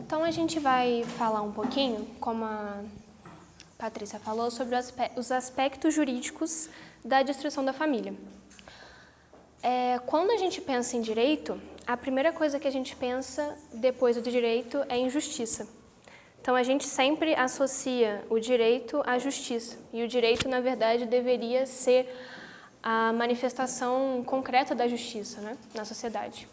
Então a gente vai falar um pouquinho, como a Patrícia falou, sobre os aspectos jurídicos da destruição da família. Quando a gente pensa em direito, a primeira coisa que a gente pensa depois do direito é injustiça. Então a gente sempre associa o direito à justiça, e o direito, na verdade, deveria ser a manifestação concreta da justiça, né, na sociedade.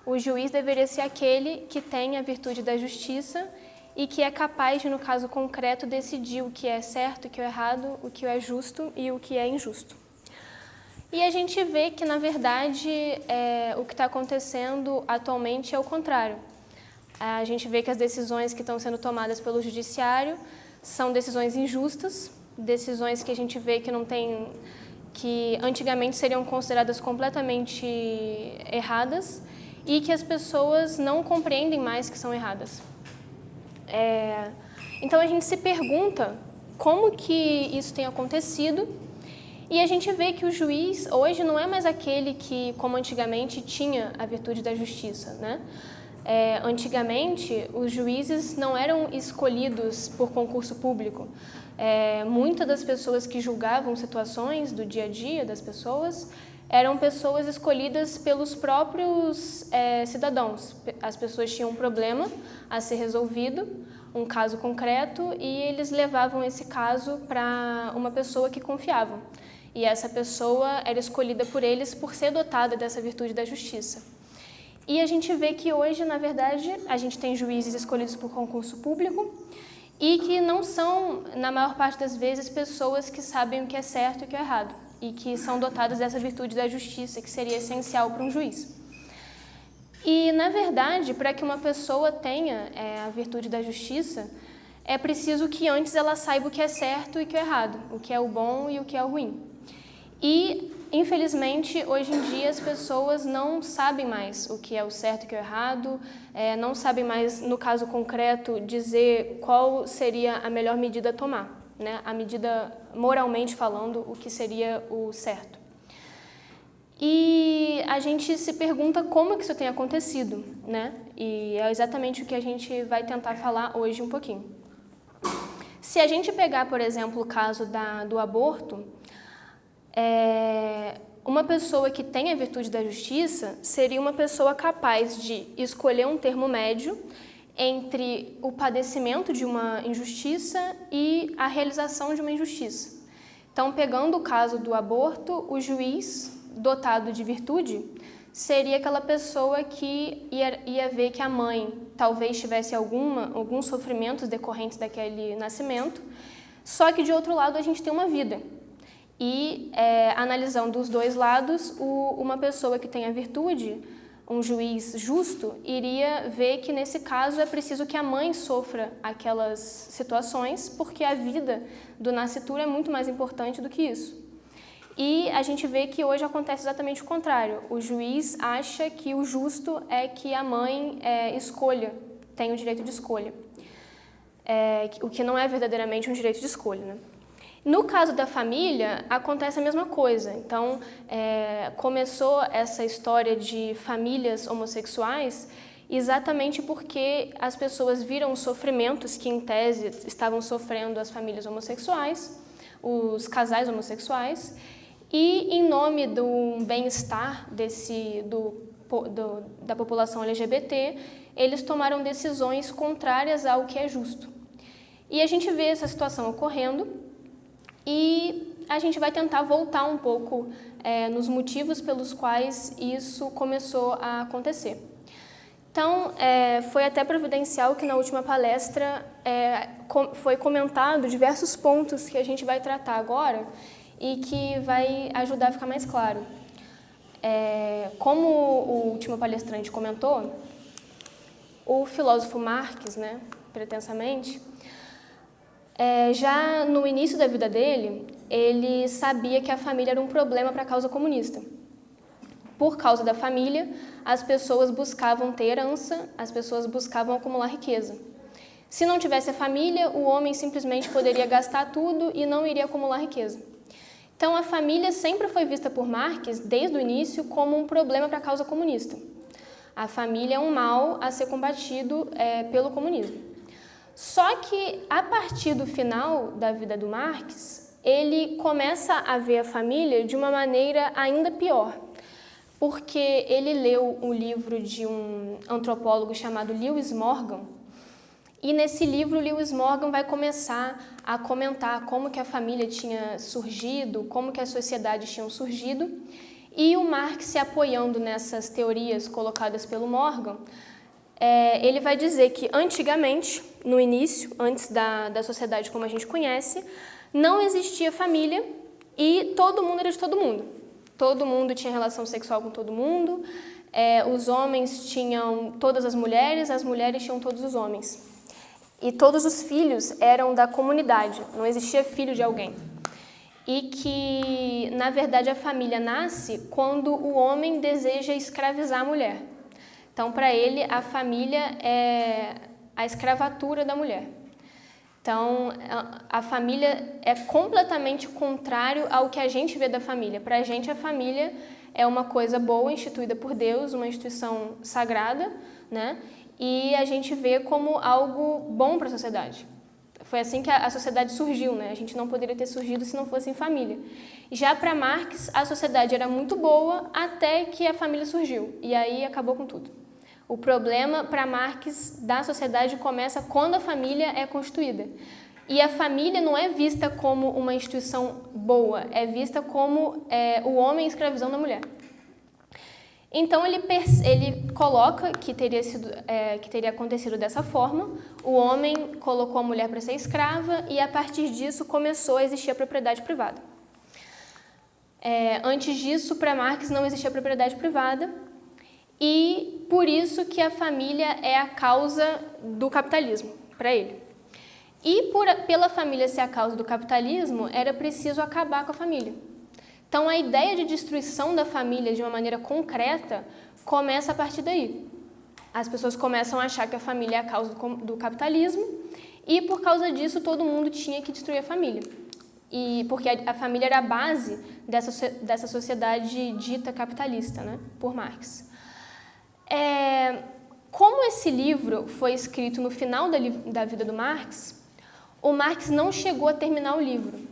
O juiz deveria ser aquele que tem a virtude da justiça e que é capaz de, no caso concreto, decidir o que é certo, o que é errado, o que é justo e o que é injusto. E a gente vê que, na verdade, o que está acontecendo atualmente é o contrário. A gente vê que as decisões que estão sendo tomadas pelo judiciário são decisões injustas, decisões que a gente vê que não tem, que antigamente seriam consideradas completamente erradas e que as pessoas não compreendem mais que são erradas. Então a gente se pergunta como que isso tem acontecido e a gente vê que o juiz hoje não é mais aquele que, como antigamente, tinha a virtude da justiça, né? Antigamente, os juízes não eram escolhidos por concurso público. Muitas das pessoas que julgavam situações do dia a dia das pessoas eram pessoas escolhidas pelos próprios cidadãos. As pessoas tinham um problema a ser resolvido, um caso concreto, e eles levavam esse caso para uma pessoa que confiavam. E essa pessoa era escolhida por eles por ser dotada dessa virtude da justiça. E a gente vê que hoje, na verdade, a gente tem juízes escolhidos por concurso público e que não são, na maior parte das vezes, pessoas que sabem o que é certo e o que é errado e que são dotadas dessa virtude da justiça, que seria essencial para um juiz. E, na verdade, para que uma pessoa tenha a virtude da justiça, é preciso que antes ela saiba o que é certo e o que é errado, o que é o bom e o que é o ruim. E, infelizmente, hoje em dia as pessoas não sabem mais o que é o certo e o que é o errado, não sabem mais, no caso concreto, dizer qual seria a melhor medida a tomar, né? A medida, moralmente falando, o que seria o certo. E a gente se pergunta como que isso tem acontecido, né? E é exatamente o que a gente vai tentar falar hoje um pouquinho. Se a gente pegar, por exemplo, o caso do aborto, uma pessoa que tem a virtude da justiça seria uma pessoa capaz de escolher um termo médio entre o padecimento de uma injustiça e a realização de uma injustiça. Então, pegando o caso do aborto, o juiz dotado de virtude seria aquela pessoa que ia ver que a mãe talvez tivesse alguns sofrimentos decorrentes daquele nascimento, só que, de outro lado, a gente tem uma vida. E, analisando os dois lados, uma pessoa que tem a virtude, um juiz justo, iria ver que, nesse caso, é preciso que a mãe sofra aquelas situações, porque a vida do nascituro é muito mais importante do que isso. E a gente vê que hoje acontece exatamente o contrário. O juiz acha que o justo é que a mãe tenha o direito de escolha, o que não é verdadeiramente um direito de escolha, né? No caso da família, acontece a mesma coisa. Então, começou essa história de famílias homossexuais exatamente porque as pessoas viram os sofrimentos que, em tese, estavam sofrendo as famílias homossexuais, os casais homossexuais, e, em nome do bem-estar da população LGBT, eles tomaram decisões contrárias ao que é justo. E a gente vê essa situação ocorrendo, e a gente vai tentar voltar um pouco nos motivos pelos quais isso começou a acontecer. Então, foi até providencial que na última palestra foi comentado diversos pontos que a gente vai tratar agora e que vai ajudar a ficar mais claro. Como o último palestrante comentou, o filósofo Marx, né, pretensamente, já no início da vida dele, ele sabia que a família era um problema para a causa comunista. Por causa da família, as pessoas buscavam ter herança, as pessoas buscavam acumular riqueza. Se não tivesse a família, o homem simplesmente poderia gastar tudo e não iria acumular riqueza. Então, a família sempre foi vista por Marx, desde o início, como um problema para a causa comunista. A família é um mal a ser combatido pelo comunismo. Só que, a partir do final da vida do Marx, ele começa a ver a família de uma maneira ainda pior, porque ele leu o livro de um antropólogo chamado Lewis Morgan, e nesse livro Lewis Morgan vai começar a comentar como que a família tinha surgido, como que as sociedades tinham surgido, e o Marx, se apoiando nessas teorias colocadas pelo Morgan, ele vai dizer que antigamente, no início, antes da sociedade como a gente conhece, não existia família e todo mundo era de todo mundo. Todo mundo tinha relação sexual com todo mundo, os homens tinham todas as mulheres tinham todos os homens. E todos os filhos eram da comunidade, não existia filho de alguém. E que, na verdade, a família nasce quando o homem deseja escravizar a mulher. Então, para ele, a família é a escravatura da mulher. Então, a família é completamente contrário ao que a gente vê da família. Para a gente, a família é uma coisa boa, instituída por Deus, uma instituição sagrada, né? E a gente vê como algo bom para a sociedade. Foi assim que a sociedade surgiu, né? A gente não poderia ter surgido se não fosse em família. Já para Marx, a sociedade era muito boa até que a família surgiu, e aí acabou com tudo. O problema para Marx da sociedade começa quando a família é constituída. E a família não é vista como uma instituição boa, é vista como o homem escravizando a mulher. Então ele coloca que teria acontecido dessa forma, o homem colocou a mulher para ser escrava e a partir disso começou a existir a propriedade privada. Antes disso, para Marx não existia propriedade privada e por isso que a família é a causa do capitalismo, para ele. E pela família ser a causa do capitalismo, era preciso acabar com a família. Então, a ideia de destruição da família de uma maneira concreta começa a partir daí. As pessoas começam a achar que a família é a causa do capitalismo e, por causa disso, todo mundo tinha que destruir a família. Porque a família era a base dessa sociedade dita capitalista, né, por Marx. Como esse livro foi escrito no final da vida do Marx, o Marx não chegou a terminar o livro.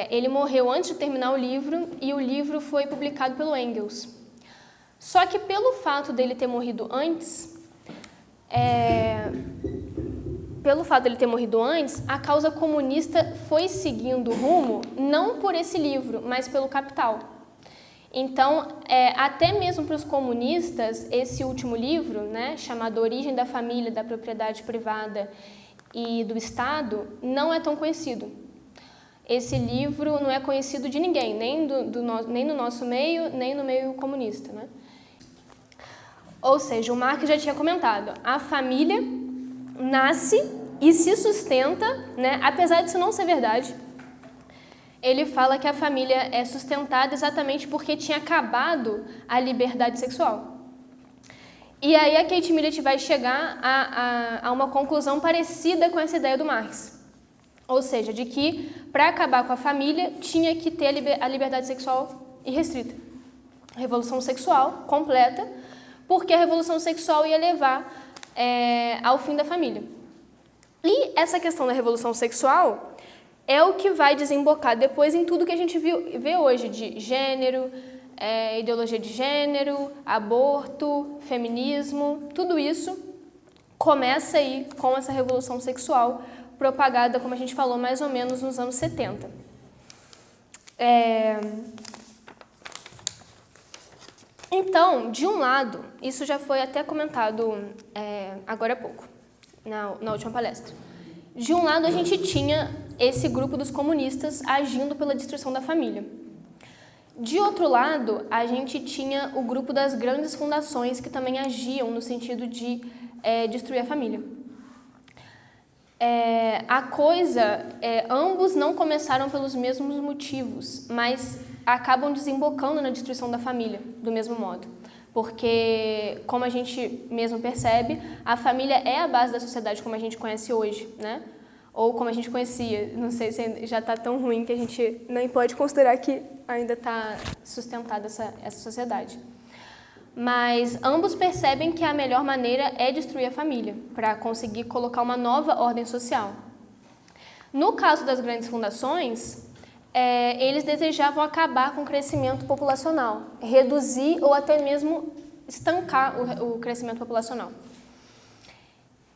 Ele morreu antes de terminar o livro e o livro foi publicado pelo Engels. Só que pelo fato dele ter morrido antes, a causa comunista foi seguindo rumo não por esse livro, mas pelo Capital. Então, até mesmo para os comunistas, esse último livro, né, chamado Origem da Família, da Propriedade Privada e do Estado, não é tão conhecido. Esse livro não é conhecido de ninguém, nem no nosso meio, nem no meio comunista, né? Ou seja, o Marx já tinha comentado, a família nasce e se sustenta, né? Apesar disso não ser verdade, ele fala que a família é sustentada exatamente porque tinha acabado a liberdade sexual. E aí a Kate Millett vai chegar a uma conclusão parecida com essa ideia do Marx. Ou seja, de que para acabar com a família tinha que ter a liberdade sexual irrestrita. A revolução sexual completa, porque a revolução sexual ia levar ao fim da família. E essa questão da revolução sexual é o que vai desembocar depois em tudo que a gente vê hoje de gênero, ideologia de gênero, aborto, feminismo, tudo isso começa aí com essa revolução sexual propagada, como a gente falou, mais ou menos nos anos 70. Então, de um lado, isso já foi até comentado agora há pouco, na última palestra. De um lado, a gente tinha esse grupo dos comunistas agindo pela destruição da família. De outro lado, a gente tinha o grupo das grandes fundações que também agiam no sentido de destruir a família. Ambos não começaram pelos mesmos motivos, mas acabam desembocando na destruição da família, do mesmo modo. Porque, como a gente mesmo percebe, a família é a base da sociedade como a gente conhece hoje, né? Ou como a gente conhecia, não sei se já está tão ruim que a gente nem pode considerar que ainda está sustentada essa sociedade. mas ambos percebem que a melhor maneira é destruir a família, para conseguir colocar uma nova ordem social. No caso das grandes fundações, eles desejavam acabar com o crescimento populacional, reduzir ou até mesmo estancar o crescimento populacional.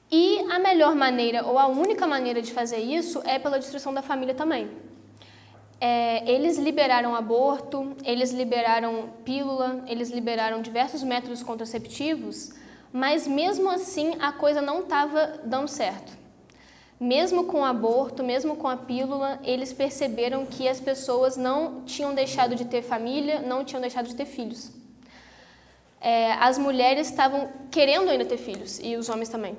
E a melhor maneira, ou a única maneira de fazer isso é pela destruição da família também. Eles liberaram aborto, eles liberaram pílula, eles liberaram diversos métodos contraceptivos, mas mesmo assim a coisa não estava dando certo. Mesmo com o aborto, mesmo com a pílula, eles perceberam que as pessoas não tinham deixado de ter família, não tinham deixado de ter filhos. As mulheres estavam querendo ainda ter filhos, e os homens também.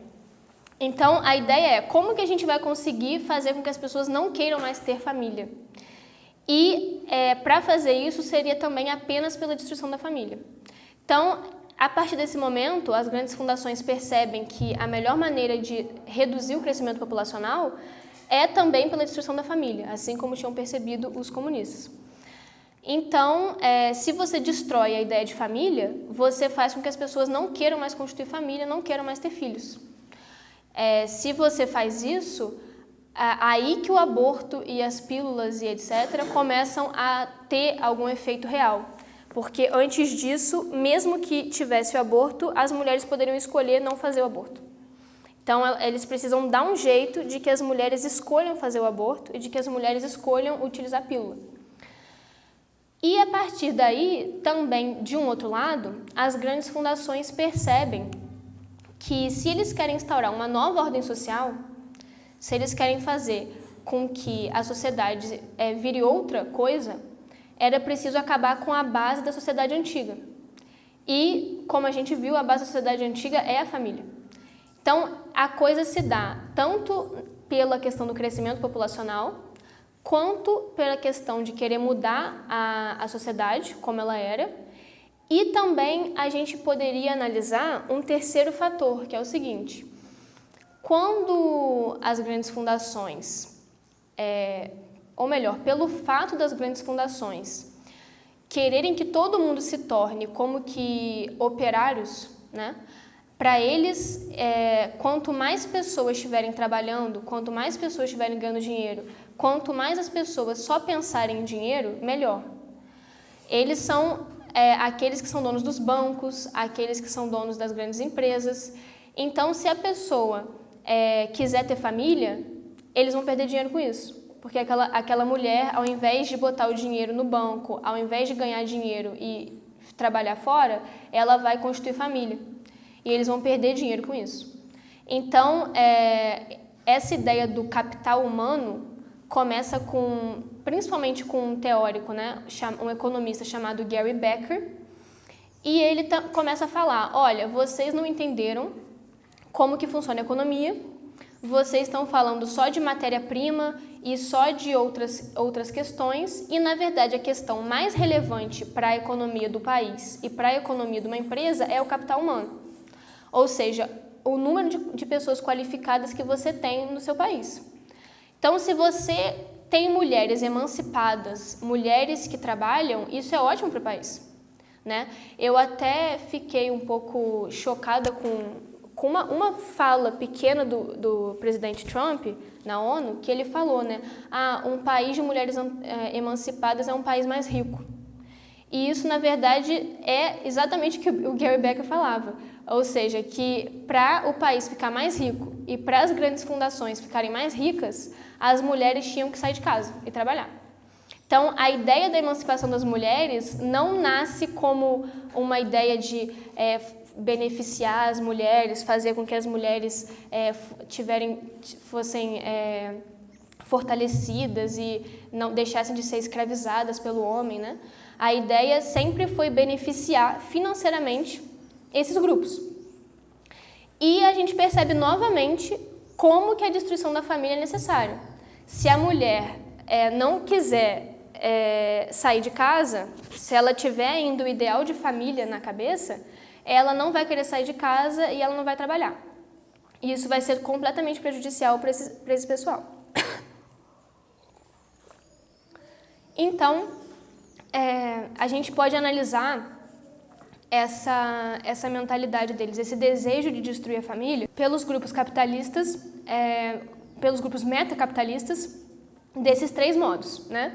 Então, a ideia é como que a gente vai conseguir fazer com que as pessoas não queiram mais ter família. E para fazer isso seria também apenas pela destruição da família. Então, a partir desse momento, as grandes fundações percebem que a melhor maneira de reduzir o crescimento populacional é também pela destruição da família, assim como tinham percebido os comunistas. Então, se você destrói a ideia de família, você faz com que as pessoas não queiram mais constituir família, não queiram mais ter filhos. Se você faz isso, aí que o aborto e as pílulas e etc. começam a ter algum efeito real. Porque antes disso, mesmo que tivesse o aborto, as mulheres poderiam escolher não fazer o aborto. Então, eles precisam dar um jeito de que as mulheres escolham fazer o aborto e de que as mulheres escolham utilizar a pílula. E a partir daí, também, de um outro lado, as grandes fundações percebem que se eles querem instaurar uma nova ordem social, se eles querem fazer com que a sociedade vire outra coisa, era preciso acabar com a base da sociedade antiga. E, como a gente viu, a base da sociedade antiga é a família. Então, a coisa se dá tanto pela questão do crescimento populacional, quanto pela questão de querer mudar a sociedade como ela era. E também a gente poderia analisar um terceiro fator, que é o seguinte: quando as grandes fundações, ou melhor, pelo fato das grandes fundações quererem que todo mundo se torne como que operários, né? Para eles, quanto mais pessoas estiverem trabalhando, quanto mais pessoas estiverem ganhando dinheiro, quanto mais as pessoas só pensarem em dinheiro, melhor. Eles são aqueles que são donos dos bancos, aqueles que são donos das grandes empresas. Então, se a pessoa quiser ter família, eles vão perder dinheiro com isso. Porque aquela mulher, ao invés de botar o dinheiro no banco, ao invés de ganhar dinheiro e trabalhar fora, ela vai constituir família. E eles vão perder dinheiro com isso. Então, essa ideia do capital humano começa principalmente com um teórico, né, um economista chamado Gary Becker, e ele começa a falar: olha, vocês não entenderam como que funciona a economia, vocês estão falando só de matéria-prima e só de outras questões, e na verdade a questão mais relevante para a economia do país e para a economia de uma empresa é o capital humano. Ou seja, o número de pessoas qualificadas que você tem no seu país. Então, se você tem mulheres emancipadas, mulheres que trabalham, isso é ótimo para o país, né? Eu até fiquei um pouco chocada com uma fala pequena do presidente Trump na ONU, que ele falou, né? Um país de mulheres emancipadas é um país mais rico. E isso, na verdade, é exatamente o que o Gary Becker falava. Ou seja, que para o país ficar mais rico e para as grandes fundações ficarem mais ricas, as mulheres tinham que sair de casa e trabalhar. Então, a ideia da emancipação das mulheres não nasce como uma ideia de beneficiar as mulheres, fazer com que as mulheres fossem fortalecidas e não deixassem de ser escravizadas pelo homem, né? A ideia sempre foi beneficiar financeiramente esses grupos. E a gente percebe novamente como que a destruição da família é necessária. Se a mulher não quiser sair de casa, se ela tiver ainda o ideal de família na cabeça, ela não vai querer sair de casa e ela não vai trabalhar. E isso vai ser completamente prejudicial para esse pessoal. Então, a gente pode analisar essa mentalidade deles, esse desejo de destruir a família, pelos grupos capitalistas, pelos grupos metacapitalistas, desses 3 modos, né?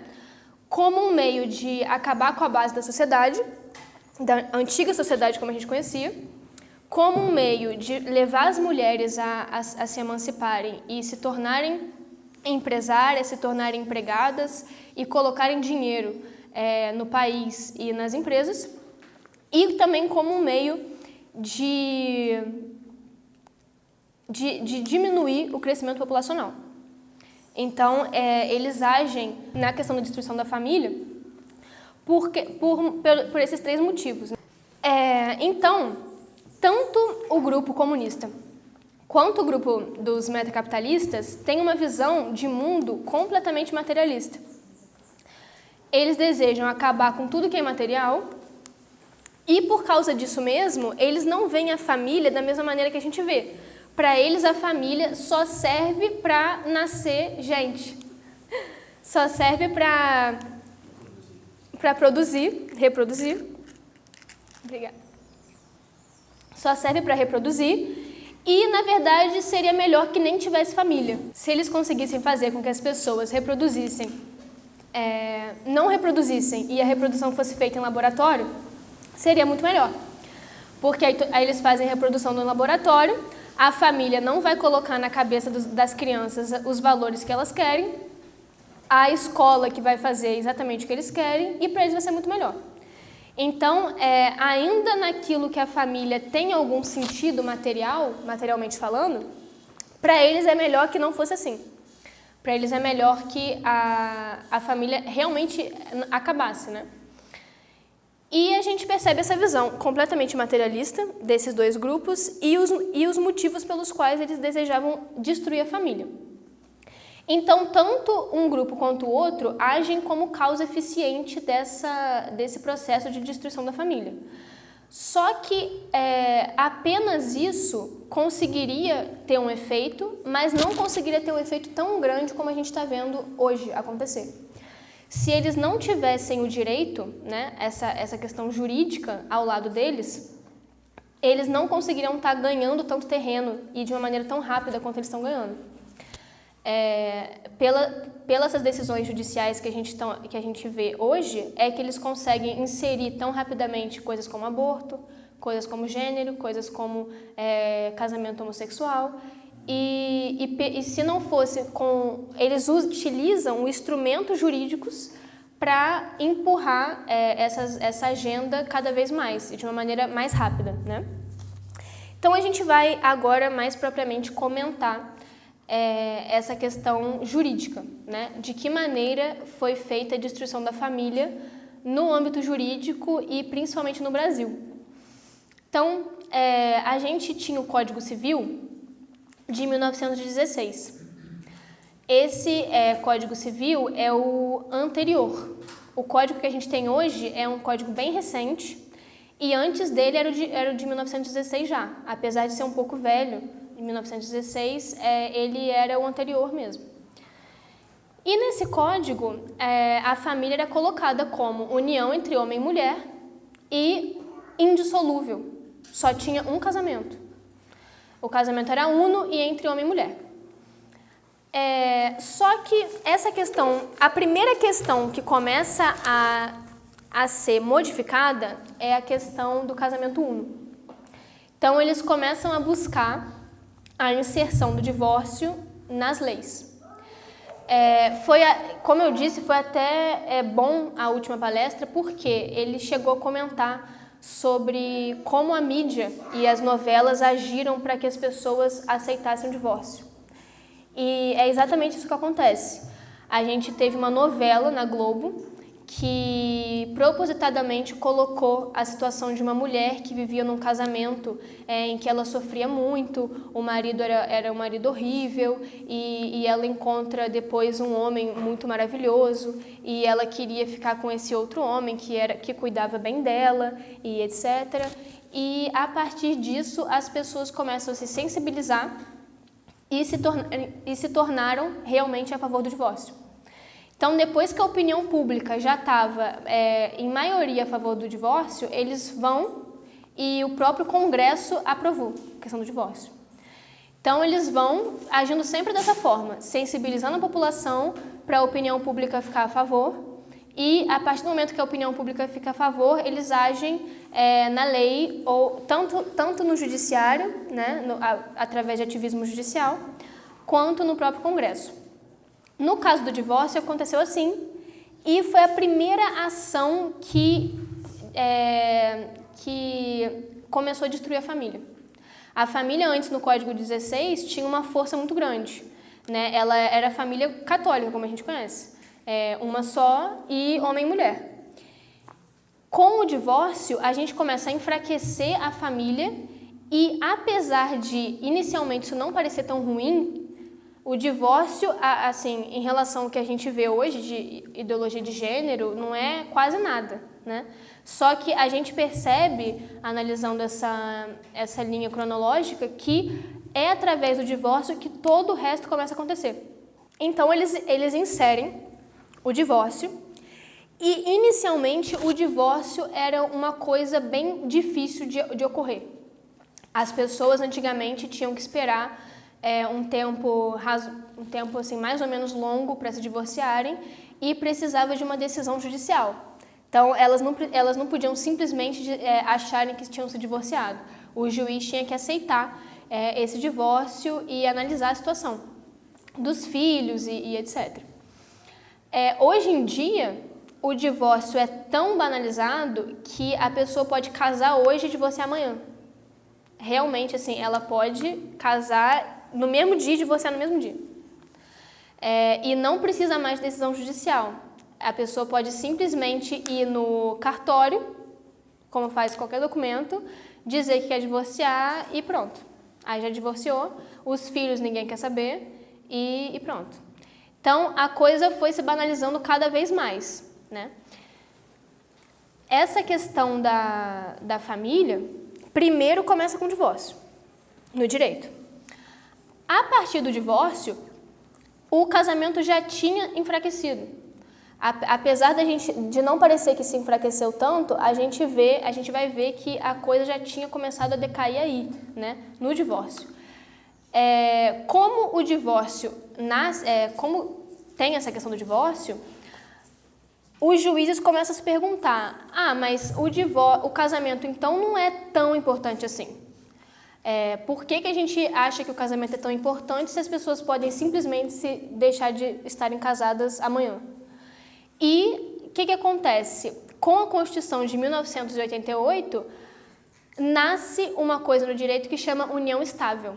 Como um meio de acabar com a base da sociedade, da antiga sociedade como a gente conhecia, como um meio de levar as mulheres a se emanciparem e se tornarem empresárias, se tornarem empregadas e colocarem dinheiro no país e nas empresas, e também como um meio de diminuir o crescimento populacional. Então, eles agem na questão da destruição da família por esses 3 motivos. Então, tanto o grupo comunista quanto o grupo dos metacapitalistas têm uma visão de mundo completamente materialista. Eles desejam acabar com tudo que é material e, por causa disso mesmo, eles não veem a família da mesma maneira que a gente vê. Para eles, a família só serve para nascer gente. Só serve para reproduzir. Obrigada. Só serve para reproduzir e, na verdade, seria melhor que nem tivesse família. Se eles conseguissem fazer com que as pessoas não reproduzissem e a reprodução fosse feita em laboratório, seria muito melhor. Porque aí eles fazem a reprodução no laboratório, a família não vai colocar na cabeça das crianças os valores que elas querem, a escola que vai fazer exatamente o que eles querem e para eles vai ser muito melhor. Então, ainda naquilo que a família tem algum sentido materialmente falando, para eles é melhor que não fosse assim. Para eles é melhor que a família realmente acabasse, né? E a gente percebe essa visão completamente materialista desses 2 grupos e os motivos pelos quais eles desejavam destruir a família. Então, tanto um grupo quanto o outro agem como causa eficiente desse processo de destruição da família. Só que apenas isso conseguiria ter um efeito, mas não conseguiria ter um efeito tão grande como a gente está vendo hoje acontecer. Se eles não tivessem o direito, né, essa questão jurídica ao lado deles, eles não conseguiriam estar ganhando tanto terreno e de uma maneira tão rápida quanto eles estão ganhando. Pelas decisões judiciais que a gente vê hoje, é que eles conseguem inserir tão rapidamente coisas como aborto, coisas como gênero, coisas como casamento homossexual. E se não fosse eles utilizam instrumentos jurídicos para empurrar essa agenda cada vez mais, e de uma maneira mais rápida, né? Então, a gente vai agora mais propriamente comentar essa questão jurídica, né? De que maneira foi feita a destruição da família no âmbito jurídico e principalmente no Brasil. Então, a gente tinha o Código Civil de 1916. Esse Código Civil é o anterior. O código que a gente tem hoje é um código bem recente e antes dele era o de 1916 já. Apesar de ser um pouco velho, em 1916, ele era o anterior mesmo. E nesse código, a família era colocada como união entre homem e mulher e indissolúvel. Só tinha um casamento. O casamento era uno e entre homem e mulher. Só que essa questão, a primeira questão que começa a ser modificada é a questão do casamento uno. Então, eles começam a buscar a inserção do divórcio nas leis. Como eu disse, foi até bom a última palestra, porque ele chegou a comentar sobre como a mídia e as novelas agiram para que as pessoas aceitassem o divórcio. E é exatamente isso que acontece. A gente teve uma novela na Globo que propositadamente colocou a situação de uma mulher que vivia num casamento em que ela sofria muito, o marido era um marido horrível e ela encontra depois um homem muito maravilhoso e ela queria ficar com esse outro homem que cuidava bem dela e etc. E a partir disso as pessoas começam a se sensibilizar e se tornaram realmente a favor do divórcio. Então, depois que a opinião pública já estava em maioria a favor do divórcio, eles vão e o próprio Congresso aprovou a questão do divórcio. Então, eles vão agindo sempre dessa forma, sensibilizando a população para a opinião pública ficar a favor, e a partir do momento que a opinião pública fica a favor, eles agem na lei, ou tanto no judiciário, né, através de ativismo judicial, quanto no próprio Congresso. No caso do divórcio, aconteceu assim, e foi a primeira ação que começou a destruir a família. A família antes, no Código 16, tinha uma força muito grande, né? Ela era a família católica, como a gente conhece, uma só e homem e mulher. Com o divórcio, a gente começa a enfraquecer a família e, apesar de inicialmente isso não parecer tão ruim, o divórcio, assim, em relação ao que a gente vê hoje de ideologia de gênero, não é quase nada, né? Só que a gente percebe, analisando essa linha cronológica, que é através do divórcio que todo o resto começa a acontecer. Então, eles inserem o divórcio e, inicialmente, o divórcio era uma coisa bem difícil de ocorrer. As pessoas, antigamente, tinham que esperar um tempo assim, mais ou menos longo para se divorciarem e precisava de uma decisão judicial. Então, elas não podiam simplesmente acharem que tinham se divorciado. O juiz tinha que aceitar esse divórcio e analisar a situação dos filhos e etc. Hoje em dia, o divórcio é tão banalizado que a pessoa pode casar hoje e divorciar amanhã. Realmente, assim, ela pode casar no mesmo dia e divorciar no mesmo dia. E não precisa mais de decisão judicial. A pessoa pode simplesmente ir no cartório, como faz qualquer documento, dizer que quer divorciar e pronto. Aí já divorciou, os filhos ninguém quer saber e pronto. Então, a coisa foi se banalizando cada vez mais, né? Essa questão da família, primeiro começa com o divórcio, no direito. A partir do divórcio, o casamento já tinha enfraquecido. Apesar de não parecer que se enfraqueceu tanto, a gente vai ver que a coisa já tinha começado a decair aí, né, no divórcio. Como o divórcio como tem essa questão do divórcio, os juízes começam a se perguntar: mas o casamento então não é tão importante assim? Por que a gente acha que o casamento é tão importante se as pessoas podem simplesmente se deixar de estarem casadas amanhã? E o que acontece? Com a Constituição de 1988, nasce uma coisa no direito que chama união estável.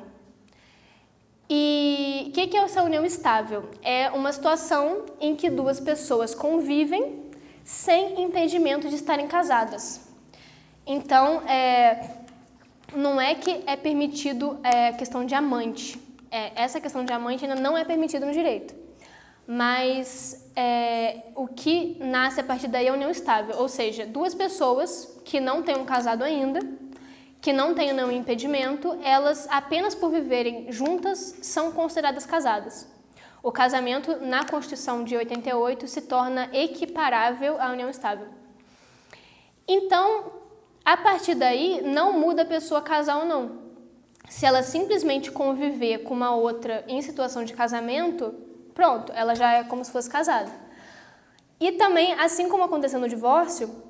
E o que é essa união estável? É uma situação em que duas pessoas convivem sem impedimento de estarem casadas. Então, não é que é permitido a questão de amante. Essa questão de amante ainda não é permitida no direito. Mas o que nasce a partir daí é a união estável, ou seja, duas pessoas que não tenham casado ainda, que não tenham nenhum impedimento, elas apenas por viverem juntas são consideradas casadas. O casamento na Constituição de 88 se torna equiparável à união estável. Então, a partir daí, não muda a pessoa casar ou não. Se ela simplesmente conviver com uma outra em situação de casamento, pronto, ela já é como se fosse casada. E também, assim como aconteceu no divórcio,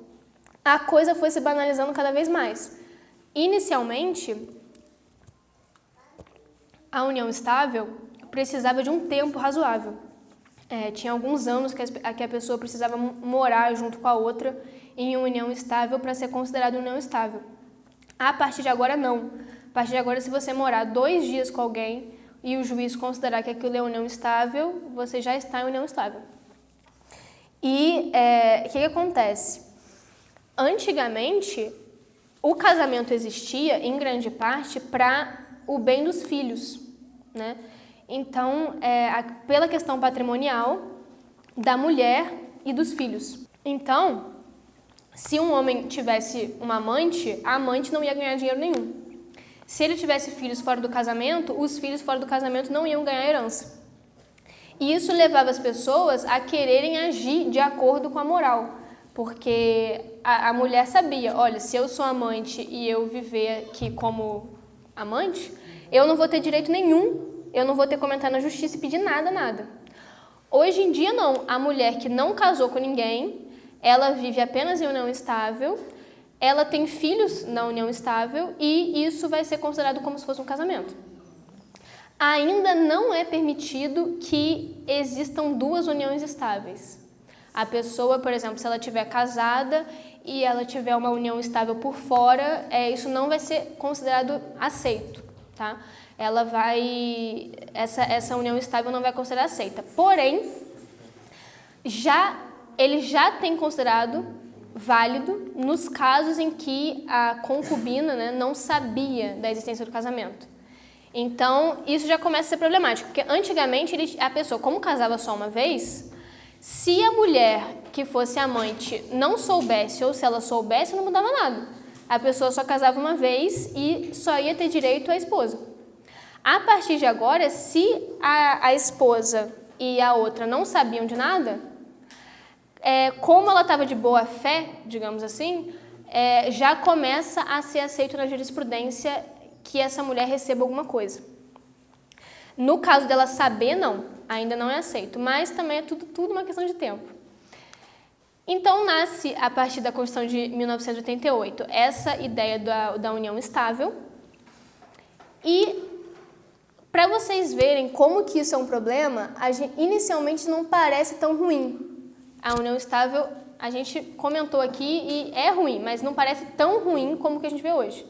a coisa foi se banalizando cada vez mais. Inicialmente, a união estável precisava de um tempo razoável. Tinha alguns anos que a pessoa precisava morar junto com a outra em união estável para ser considerada união estável. A partir de agora, não. A partir de agora, se você morar 2 dias com alguém e o juiz considerar que aquilo é união estável, você já está em união estável. E o que acontece? Antigamente, o casamento existia, em grande parte, para o bem dos filhos, né? Então, pela questão patrimonial da mulher e dos filhos. Então, se um homem tivesse uma amante, a amante não ia ganhar dinheiro nenhum. Se ele tivesse filhos fora do casamento, os filhos fora do casamento não iam ganhar herança. E isso levava as pessoas a quererem agir de acordo com a moral, porque a mulher sabia, olha, se eu sou amante e eu viver aqui como amante, eu não vou ter direito nenhum, eu não vou ter como entrar na justiça e pedir nada. Hoje em dia, não. A mulher que não casou com ninguém, ela vive apenas em união estável, ela tem filhos na união estável e isso vai ser considerado como se fosse um casamento. Ainda não é permitido que existam duas uniões estáveis. A pessoa, por exemplo, se ela estiver casada e ela tiver uma união estável por fora, isso não vai ser considerado aceito, tá? Essa união estável não vai considerar aceita. Porém, ele já tem considerado válido nos casos em que a concubina, né, não sabia da existência do casamento. Então, isso já começa a ser problemático, porque antigamente a pessoa, como casava só uma vez, se a mulher que fosse amante não soubesse ou se ela soubesse, não mudava nada. A pessoa só casava uma vez e só ia ter direito à esposa. A partir de agora, se a esposa e a outra não sabiam de nada, como ela estava de boa fé, digamos assim, já começa a ser aceito na jurisprudência que essa mulher receba alguma coisa. No caso dela saber, não, ainda não é aceito, mas também é tudo uma questão de tempo. Então nasce, a partir da Constituição de 1988, essa ideia da união estável. E para vocês verem como que isso é um problema, inicialmente não parece tão ruim. A união estável, a gente comentou aqui e é ruim, mas não parece tão ruim como o que a gente vê hoje.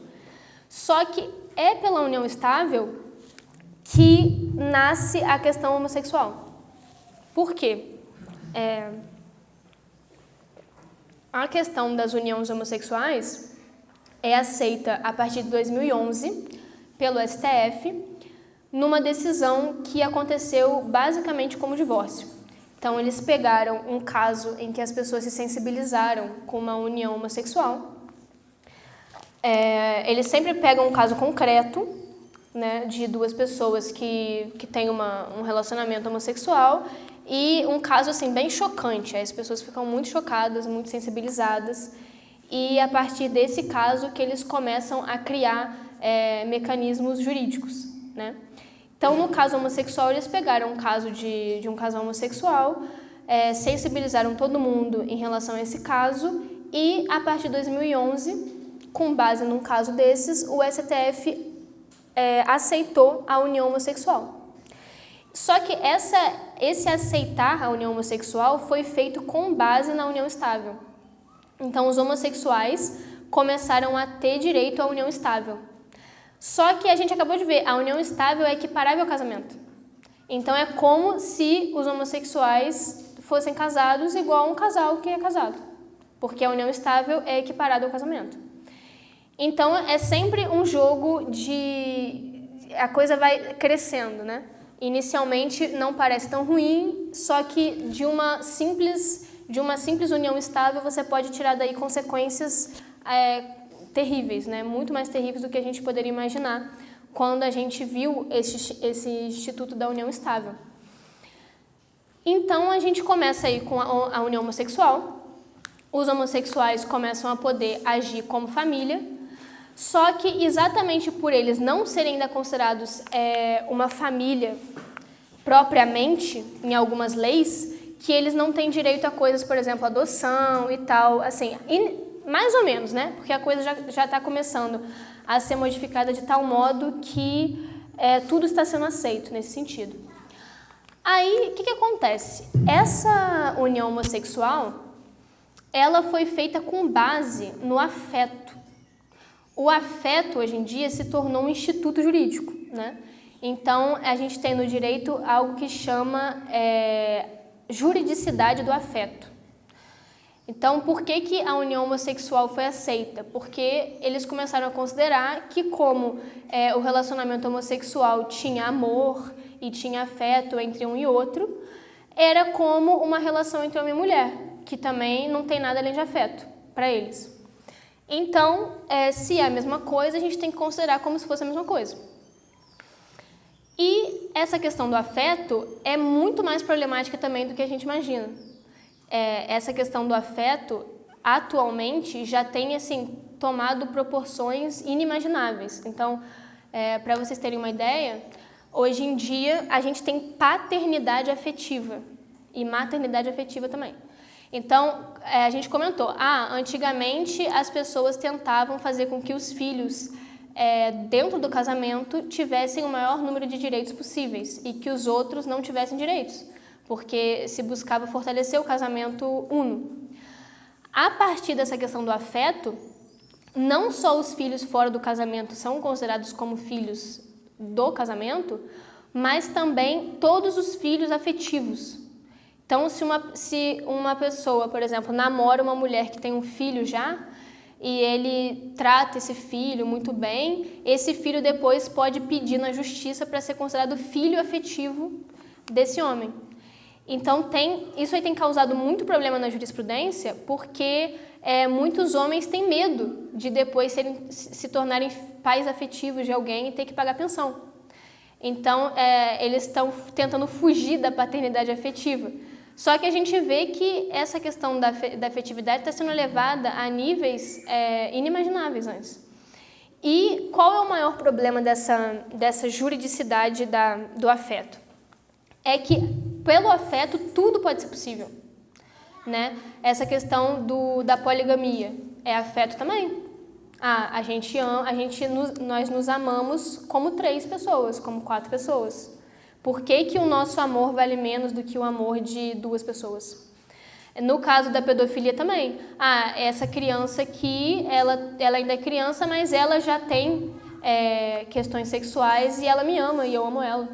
Só que é pela união estável que nasce a questão homossexual. Por quê? A questão das uniões homossexuais é aceita a partir de 2011 pelo STF, numa decisão que aconteceu basicamente como divórcio. Então, eles pegaram um caso em que as pessoas se sensibilizaram com uma união homossexual. Eles sempre pegam um caso concreto, né, de duas pessoas que têm um relacionamento homossexual e um caso assim, bem chocante. As pessoas ficam muito chocadas, muito sensibilizadas e a partir desse caso que eles começam a criar mecanismos jurídicos, né? Então, no caso homossexual, eles pegaram um caso de um casal homossexual, sensibilizaram todo mundo em relação a esse caso e, a partir de 2011, com base num caso desses, o STF aceitou a união homossexual. Só que esse aceitar a união homossexual foi feito com base na união estável. Então, os homossexuais começaram a ter direito à união estável. Só que a gente acabou de ver, a união estável é equiparável ao casamento. Então, é como se os homossexuais fossem casados igual a um casal que é casado. Porque a união estável é equiparada ao casamento. Então, é sempre um jogo a coisa vai crescendo, né? Inicialmente não parece tão ruim, só que de uma simples união estável você pode tirar daí consequências terríveis, né? Muito mais terríveis do que a gente poderia imaginar quando a gente viu esse Instituto da União Estável. Então, a gente começa aí com a união homossexual, os homossexuais começam a poder agir como família, só que exatamente por eles não serem ainda considerados uma família propriamente, em algumas leis, que eles não têm direito a coisas, por exemplo, adoção e tal, assim, mais ou menos, né? Porque a coisa já está começando a ser modificada de tal modo que tudo está sendo aceito nesse sentido. Aí, o que acontece? Essa união homossexual, ela foi feita com base no afeto. O afeto, hoje em dia, se tornou um instituto jurídico, né? Então, a gente tem no direito algo que chama juridicidade do afeto. Então, por que a união homossexual foi aceita? Porque eles começaram a considerar que como o relacionamento homossexual tinha amor e tinha afeto entre um e outro, era como uma relação entre homem e mulher, que também não tem nada além de afeto para eles. Então, se é a mesma coisa, a gente tem que considerar como se fosse a mesma coisa. E essa questão do afeto é muito mais problemática também do que a gente imagina. Essa questão do afeto atualmente já tem assim tomado proporções inimagináveis. Então, para vocês terem uma ideia, hoje em dia a gente tem paternidade afetiva e maternidade afetiva também. Então, a gente comentou, antigamente as pessoas tentavam fazer com que os filhos dentro do casamento tivessem o maior número de direitos possíveis e que os outros não tivessem direitos, porque se buscava fortalecer o casamento uno. A partir dessa questão do afeto, não só os filhos fora do casamento são considerados como filhos do casamento, mas também todos os filhos afetivos. Então, se uma pessoa, por exemplo, namora uma mulher que tem um filho já, e ele trata esse filho muito bem, esse filho depois pode pedir na justiça para ser considerado filho afetivo desse homem. Então, isso aí tem causado muito problema na jurisprudência, porque muitos homens têm medo de depois se tornarem pais afetivos de alguém e ter que pagar pensão. Então, eles estão tentando fugir da paternidade afetiva. Só que a gente vê que essa questão da afetividade está sendo levada a níveis inimagináveis antes. E qual é o maior problema dessa juridicidade do afeto? É que, pelo afeto, tudo pode ser possível, né? Essa questão da poligamia é afeto também. Nós nos amamos como 3 pessoas, como 4 pessoas. Por que o nosso amor vale menos do que o amor de 2 pessoas? No caso da pedofilia também. Essa criança aqui, ela ainda é criança, mas ela já tem questões sexuais e ela me ama e eu amo ela.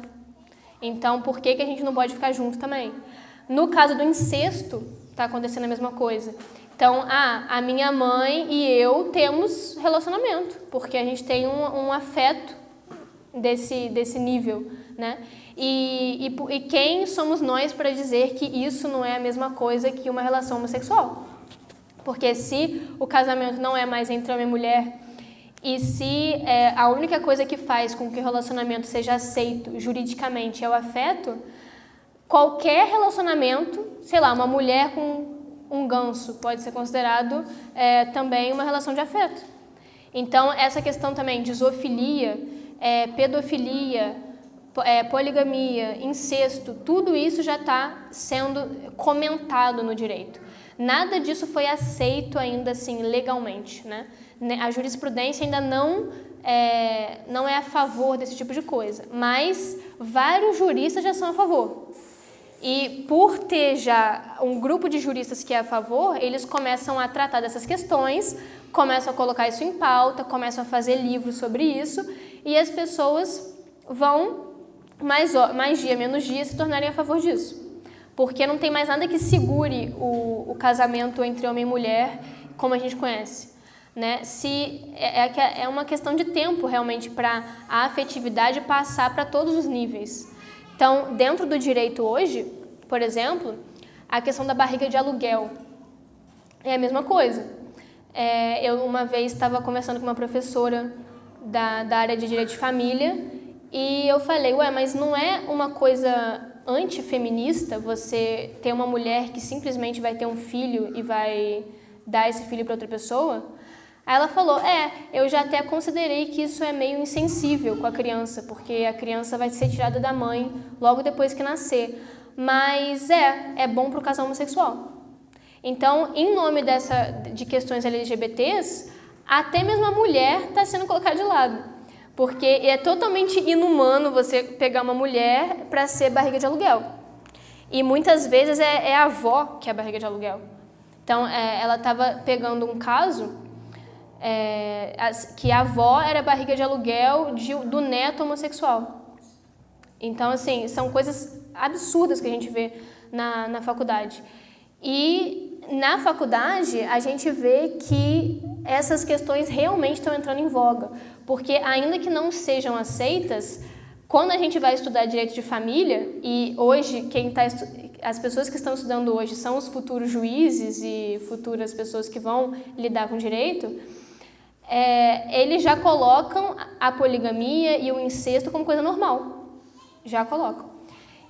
Então, por que a gente não pode ficar junto também? No caso do incesto, está acontecendo a mesma coisa. Então, a minha mãe e eu temos relacionamento, porque a gente tem um afeto desse nível, né? E quem somos nós para dizer que isso não é a mesma coisa que uma relação homossexual? Porque se o casamento não é mais entre homem e mulher, e se a única coisa que faz com que o relacionamento seja aceito juridicamente é o afeto, qualquer relacionamento, sei lá, uma mulher com um ganso pode ser considerado também uma relação de afeto. Então, essa questão também de zoofilia, pedofilia, poligamia, incesto, tudo isso já está sendo comentado no direito. Nada disso foi aceito ainda assim legalmente, né? A jurisprudência ainda não é a favor desse tipo de coisa, mas vários juristas já são a favor. E por ter já um grupo de juristas que é a favor, eles começam a tratar dessas questões, começam a colocar isso em pauta, começam a fazer livros sobre isso, e as pessoas vão, mais dia, menos dia, se tornarem a favor disso. Porque não tem mais nada que segure o casamento entre homem e mulher como a gente conhece, né? É uma questão de tempo realmente para a afetividade passar para todos os níveis. Então, dentro do direito hoje, por exemplo, a questão da barriga de aluguel é a mesma coisa. Eu uma vez estava conversando com uma professora da área de direito de família e eu falei, mas não é uma coisa antifeminista você ter uma mulher que simplesmente vai ter um filho e vai dar esse filho para outra pessoa? Aí ela falou, eu já até considerei que isso é meio insensível com a criança, porque a criança vai ser tirada da mãe logo depois que nascer. Mas é bom para o casal homossexual. Então, em nome de questões LGBTs, até mesmo a mulher está sendo colocada de lado. Porque é totalmente inumano você pegar uma mulher para ser barriga de aluguel. E muitas vezes é a avó que é a barriga de aluguel. Então, ela estava pegando um caso que a avó era barriga de aluguel do neto homossexual. Então, assim, são coisas absurdas que a gente vê na faculdade. E na faculdade, a gente vê que essas questões realmente estão entrando em voga. Porque, ainda que não sejam aceitas, quando a gente vai estudar direito de família, e hoje as pessoas que estão estudando hoje são os futuros juízes e futuras pessoas que vão lidar com direito, eles já colocam a poligamia e o incesto como coisa normal. Já colocam.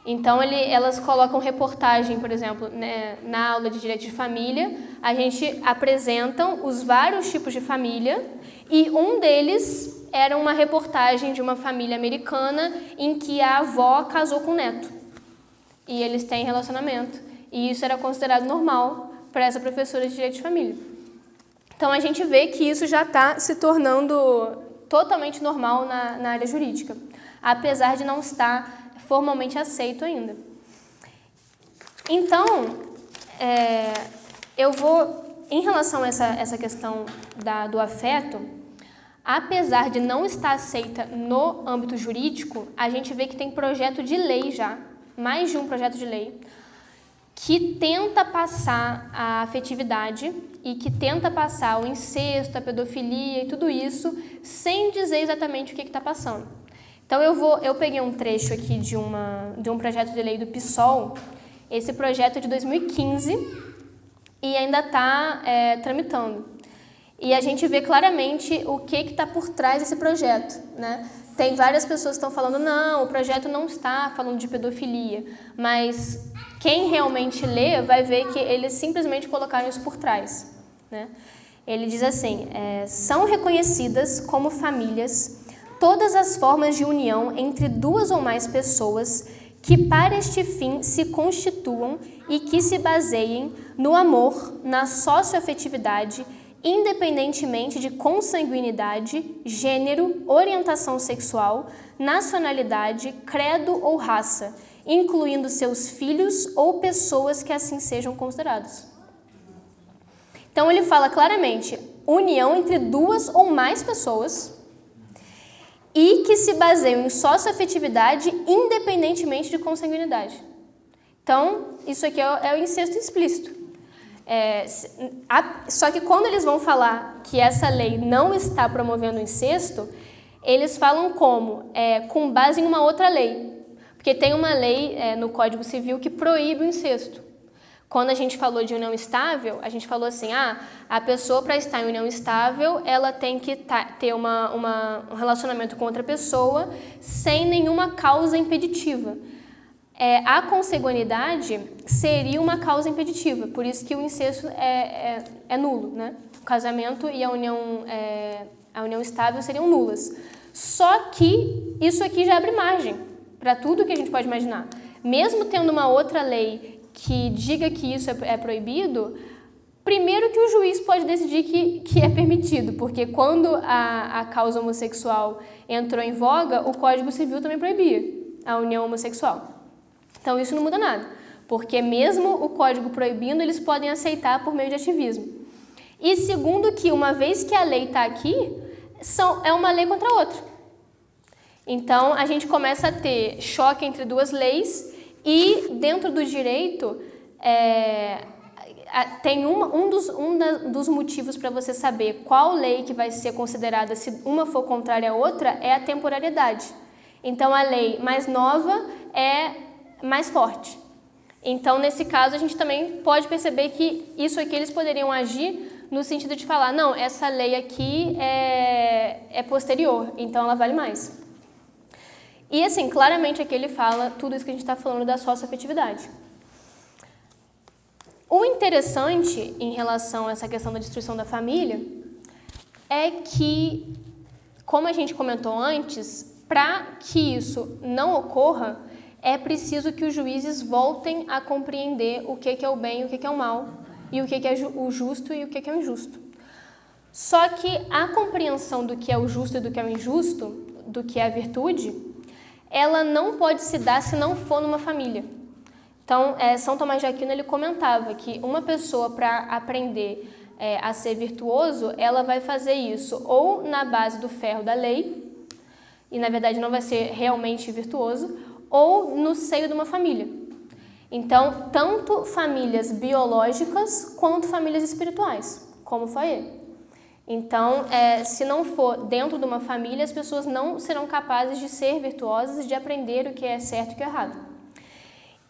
Então, elas colocam reportagem, por exemplo, né, na aula de Direito de Família, a gente apresentam os vários tipos de família e um deles era uma reportagem de uma família americana em que a avó casou com o neto e eles têm relacionamento. E isso era considerado normal para essa professora de Direito de Família. Então, a gente vê que isso já está se tornando totalmente normal na área jurídica, apesar de não estar formalmente aceito ainda. Então, eu vou, em relação a essa questão do afeto, apesar de não estar aceita no âmbito jurídico, a gente vê que tem projeto de lei já, mais de um projeto de lei, que tenta passar a afetividade e que tenta passar o incesto, a pedofilia e tudo isso, sem dizer exatamente o que está passando. Então, eu peguei um trecho aqui de um projeto de lei do PSOL. Esse projeto é de 2015 e ainda está tramitando. E a gente vê claramente o que está por trás desse projeto, né? Tem várias pessoas que estão falando, não, o projeto não está falando de pedofilia, mas quem realmente lê vai ver que eles simplesmente colocaram isso por trás, né? Ele diz assim, são reconhecidas como famílias todas as formas de união entre duas ou mais pessoas que para este fim se constituam e que se baseiem no amor, na socioafetividade, independentemente de consanguinidade, gênero, orientação sexual, nacionalidade, credo ou raça, incluindo seus filhos ou pessoas que assim sejam consideradas. Então ele fala claramente, união entre duas ou mais pessoas e que se baseiam em socioafetividade independentemente de consanguinidade. Então, isso aqui é o incesto explícito. Só que quando eles vão falar que essa lei não está promovendo o incesto, eles falam como? Com base em uma outra lei. Porque tem uma lei no Código Civil que proíbe o incesto. Quando a gente falou de união estável, a gente falou assim, a pessoa para estar em união estável, ela tem que ter um relacionamento com outra pessoa sem nenhuma causa impeditiva. A consanguinidade seria uma causa impeditiva, por isso que o incesto é nulo, né? O casamento e a união estável seriam nulas. Só que isso aqui já abre margem para tudo que a gente pode imaginar. Mesmo tendo uma outra lei que diga que isso é proibido, primeiro que o juiz pode decidir que é permitido, porque quando a causa homossexual entrou em voga, o Código Civil também proibia a união homossexual. Então isso não muda nada, porque mesmo o Código proibindo, eles podem aceitar por meio de ativismo. E segundo que, uma vez que a lei está aqui, é uma lei contra a outra. Então a gente começa a ter choque entre duas leis. E dentro do direito, tem um dos motivos para você saber qual lei que vai ser considerada, se uma for contrária à outra, é a temporalidade. Então, a lei mais nova é mais forte. Então, nesse caso, a gente também pode perceber que isso aqui eles poderiam agir no sentido de falar, não, essa lei aqui é posterior, então ela vale mais. E assim, claramente aqui ele fala tudo isso que a gente está falando da socioafetividade. O interessante em relação a essa questão da destruição da família é que, como a gente comentou antes, para que isso não ocorra, é preciso que os juízes voltem a compreender o que é o bem e o que é o mal, e o que é o justo e o que é o injusto. Só que a compreensão do que é o justo e do que é o injusto, do que é a virtude, ela não pode se dar se não for numa família. Então, São Tomás de Aquino ele comentava que uma pessoa, para aprender a ser virtuoso, ela vai fazer isso ou na base do ferro da lei, e na verdade não vai ser realmente virtuoso, ou no seio de uma família. Então, tanto famílias biológicas quanto famílias espirituais, como foi ele. Então, se não for dentro de uma família, as pessoas não serão capazes de ser virtuosas e de aprender o que é certo e o que é errado.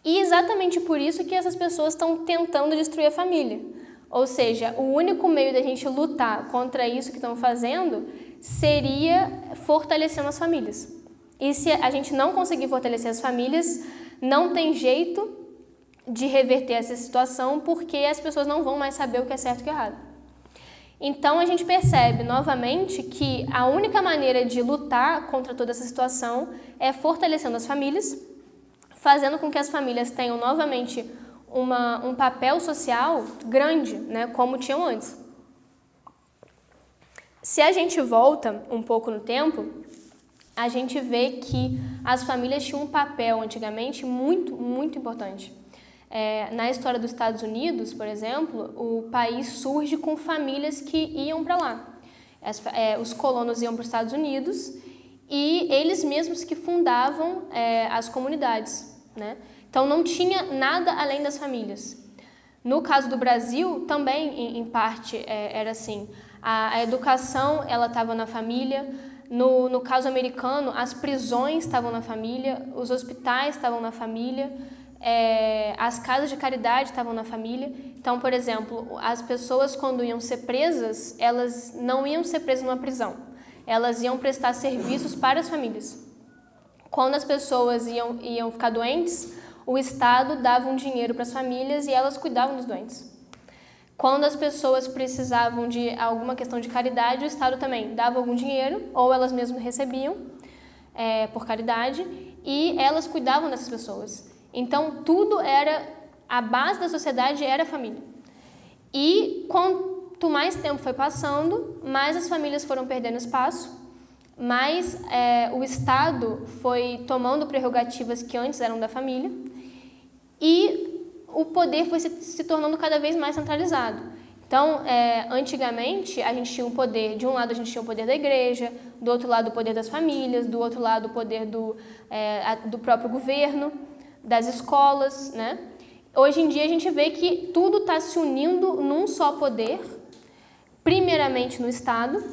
E exatamente por isso que essas pessoas estão tentando destruir a família. Ou seja, o único meio da gente lutar contra isso que estão fazendo seria fortalecendo as famílias. E se a gente não conseguir fortalecer as famílias, não tem jeito de reverter essa situação porque as pessoas não vão mais saber o que é certo e o que é errado. Então a gente percebe novamente que a única maneira de lutar contra toda essa situação é fortalecendo as famílias, fazendo com que as famílias tenham novamente um papel social grande, né, como tinham antes. Se a gente volta um pouco no tempo, a gente vê que as famílias tinham um papel antigamente muito, muito importante. Na história dos Estados Unidos, por exemplo, o país surge com famílias que iam para lá. Os colonos iam para os Estados Unidos e eles mesmos que fundavam as comunidades, né? Então não tinha nada além das famílias. No caso do Brasil, também em parte era assim. A educação ela estava na família. No caso americano, as prisões estavam na família, os hospitais estavam na família. As casas de caridade estavam na família. Então, por exemplo, as pessoas quando iam ser presas, elas não iam ser presas numa prisão. Elas iam prestar serviços para as famílias. Quando as pessoas iam ficar doentes, o Estado dava um dinheiro para as famílias e elas cuidavam dos doentes. Quando as pessoas precisavam de alguma questão de caridade, o Estado também dava algum dinheiro, ou elas mesmas recebiam por caridade, e elas cuidavam dessas pessoas. Então, a base da sociedade era a família. E quanto mais tempo foi passando, mais as famílias foram perdendo espaço, mais o Estado foi tomando prerrogativas que antes eram da família, e o poder foi se tornando cada vez mais centralizado. Então, antigamente, a gente tinha um poder, de um lado a gente tinha o poder da igreja, do outro lado o poder das famílias, do outro lado o poder do próprio governo, das escolas, né? Hoje em dia a gente vê que tudo está se unindo num só poder, primeiramente no Estado,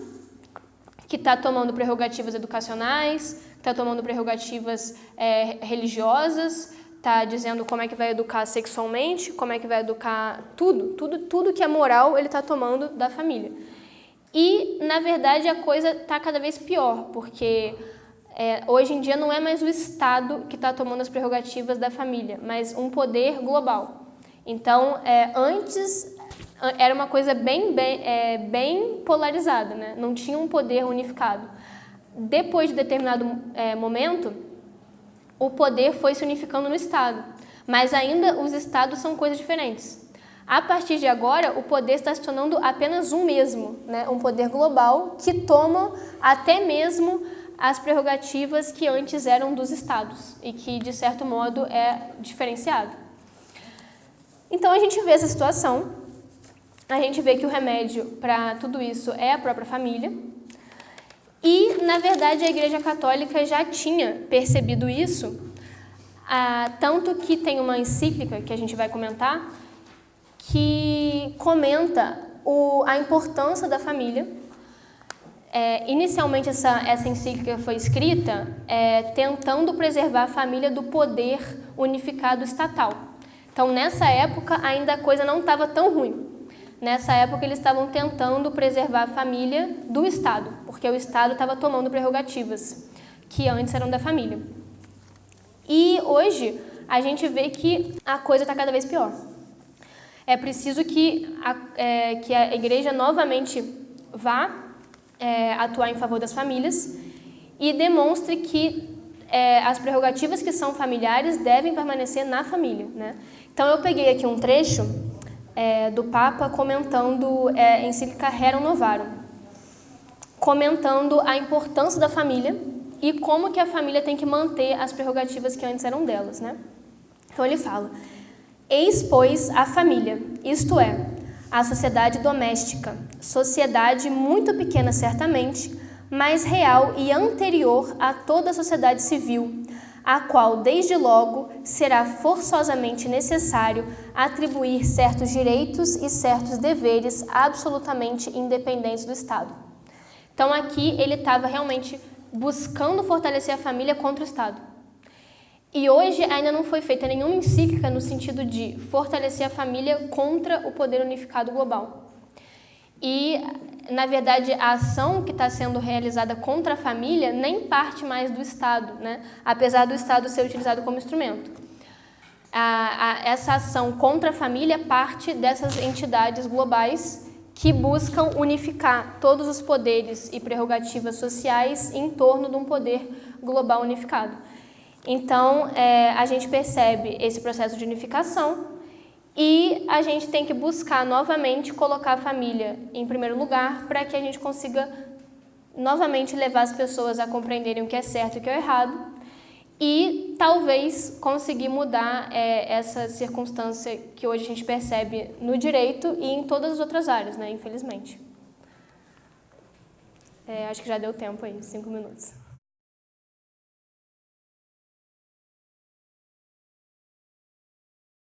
que está tomando prerrogativas educacionais, está tomando prerrogativas religiosas, está dizendo como é que vai educar sexualmente, como é que vai educar tudo que é moral ele está tomando da família. E, na verdade, a coisa está cada vez pior, porque hoje em dia não é mais o Estado que está tomando as prerrogativas da família, mas um poder global. Então, antes era uma coisa bem polarizada, né? Não tinha um poder unificado. Depois de determinado momento, o poder foi se unificando no Estado, mas ainda os Estados são coisas diferentes. A partir de agora, o poder está se tornando apenas um mesmo, né? Um poder global que toma até mesmo as prerrogativas que antes eram dos Estados e que, de certo modo, é diferenciado. Então, a gente vê essa situação, a gente vê que o remédio para tudo isso é a própria família e, na verdade, a Igreja Católica já tinha percebido isso, tanto que tem uma encíclica que a gente vai comentar que comenta a importância da família. Inicialmente, essa encíclica foi escrita tentando preservar a família do poder unificado estatal. Então, nessa época, ainda a coisa não estava tão ruim. Nessa época, eles estavam tentando preservar a família do Estado, porque o Estado estava tomando prerrogativas que antes eram da família. E hoje, a gente vê que a coisa está cada vez pior. É preciso que a Igreja novamente vá atuar em favor das famílias e demonstre que as prerrogativas que são familiares devem permanecer na família, né? Então, eu peguei aqui um trecho do Papa comentando a encíclica Rerum Novarum, comentando a importância da família e como que a família tem que manter as prerrogativas que antes eram delas, né? Então, ele fala: eis, pois, a família, isto é, a sociedade doméstica, sociedade muito pequena certamente, mas real e anterior a toda a sociedade civil, a qual, desde logo, será forçosamente necessário atribuir certos direitos e certos deveres absolutamente independentes do Estado. Então, aqui ele estava realmente buscando fortalecer a família contra o Estado. E hoje ainda não foi feita nenhuma encíclica no sentido de fortalecer a família contra o poder unificado global. E, na verdade, a ação que está sendo realizada contra a família nem parte mais do Estado, né? Apesar do Estado ser utilizado como instrumento. Essa ação contra a família parte dessas entidades globais que buscam unificar todos os poderes e prerrogativas sociais em torno de um poder global unificado. Então, a gente percebe esse processo de unificação e a gente tem que buscar novamente colocar a família em primeiro lugar para que a gente consiga novamente levar as pessoas a compreenderem o que é certo e o que é errado e talvez conseguir mudar essa circunstância que hoje a gente percebe no direito e em todas as outras áreas, né, infelizmente. Acho que já deu tempo aí, 5 minutos.